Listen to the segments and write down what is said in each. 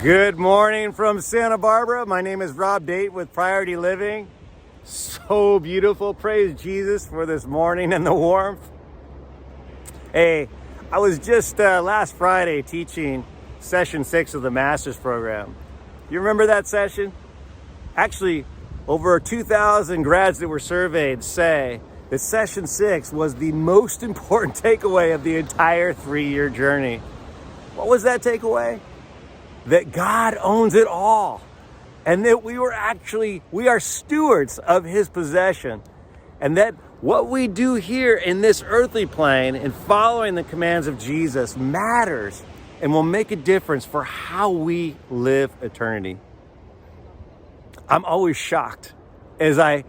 Good morning from Santa Barbara. My name is Rob Dayton with Priority Living. So beautiful. Praise Jesus for this morning and the warmth. Hey, I was just last Friday teaching session 6 of the master's program. You remember that session? Actually, over 2,000 grads that were surveyed say that session 6 was the most important takeaway of the entire 3-year journey. What was that takeaway? That God owns it all, and that we are stewards of his possession, and that what we do here in this earthly plane and following the commands of Jesus matters and will make a difference for how we live eternity. I'm always shocked as I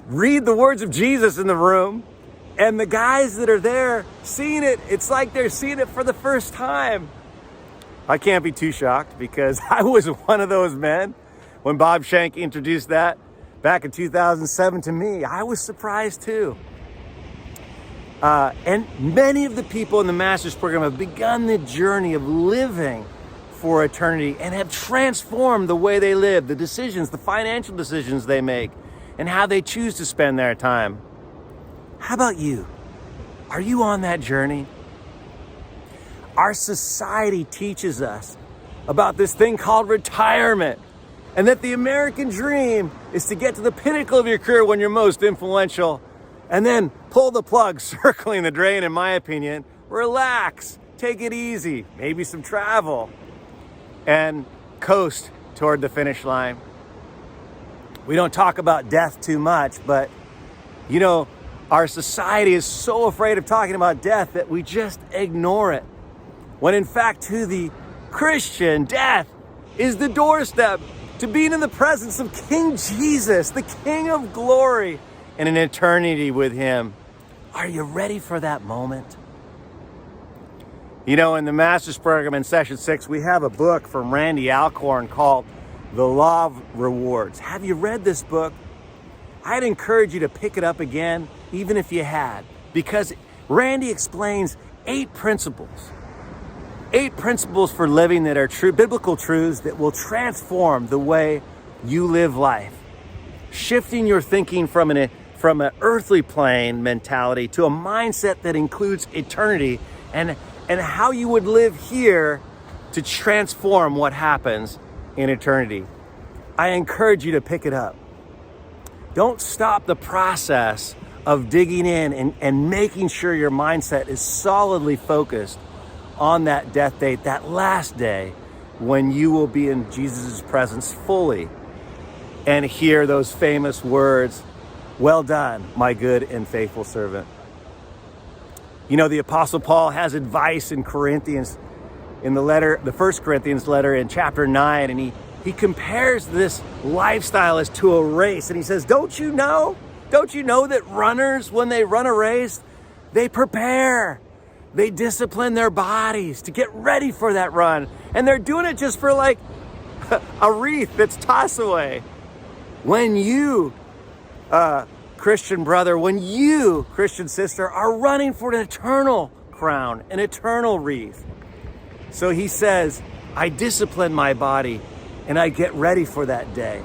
read the words of Jesus in the room, and the guys that are there seeing it, it's like they're seeing it for the first time. I can't be too shocked because I was one of those men when Bob Shank introduced that back in 2007 to me. I was surprised too. And many of the people in the master's program have begun the journey of living for eternity and have transformed the way they live, the decisions, the financial decisions they make, and how they choose to spend their time. How about you? Are you on that journey? Our society teaches us about this thing called retirement, and that the American dream is to get to the pinnacle of your career when you're most influential and then pull the plug, circling the drain, in my opinion. Relax, take it easy, maybe some travel, and coast toward the finish line. We don't talk about death too much, but you know, our society is so afraid of talking about death that we just ignore it. When in fact, to the Christian, death is the doorstep to being in the presence of King Jesus, the King of glory, and an eternity with him. Are you ready for that moment? You know, in the master's program in session 6, we have a book from Randy Alcorn called The Law of Rewards. Have you read this book? I'd encourage you to pick it up again, even if you had, because Randy explains 8 principles for living that are true, biblical truths that will transform the way you live life. Shifting your thinking from an earthly plane mentality to a mindset that includes eternity and how you would live here to transform what happens in eternity. I encourage you to pick it up. Don't stop the process of digging in and making sure your mindset is solidly focused on that death date, that last day when you will be in Jesus' presence fully and hear those famous words, "Well done, my good and faithful servant." You know, the Apostle Paul has advice in Corinthians, in the 1 Corinthians letter in chapter 9, and he compares this lifestyle as to a race, and he says, Don't you know that runners, when they run a race, they prepare. They discipline their bodies to get ready for that run. And they're doing it just for like a wreath that's tossed away. When you, Christian brother, when you, Christian sister, are running for an eternal crown, an eternal wreath. So he says, I discipline my body and I get ready for that day.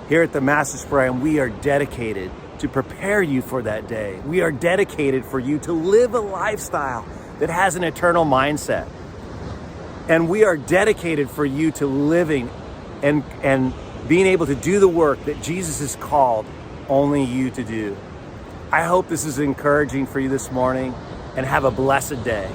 Here at the Master's Program, we are dedicated to prepare you for that day. We are dedicated for you to live a lifestyle that has an eternal mindset. And we are dedicated for you to living and being able to do the work that Jesus has called only you to do. I hope this is encouraging for you this morning, and have a blessed day.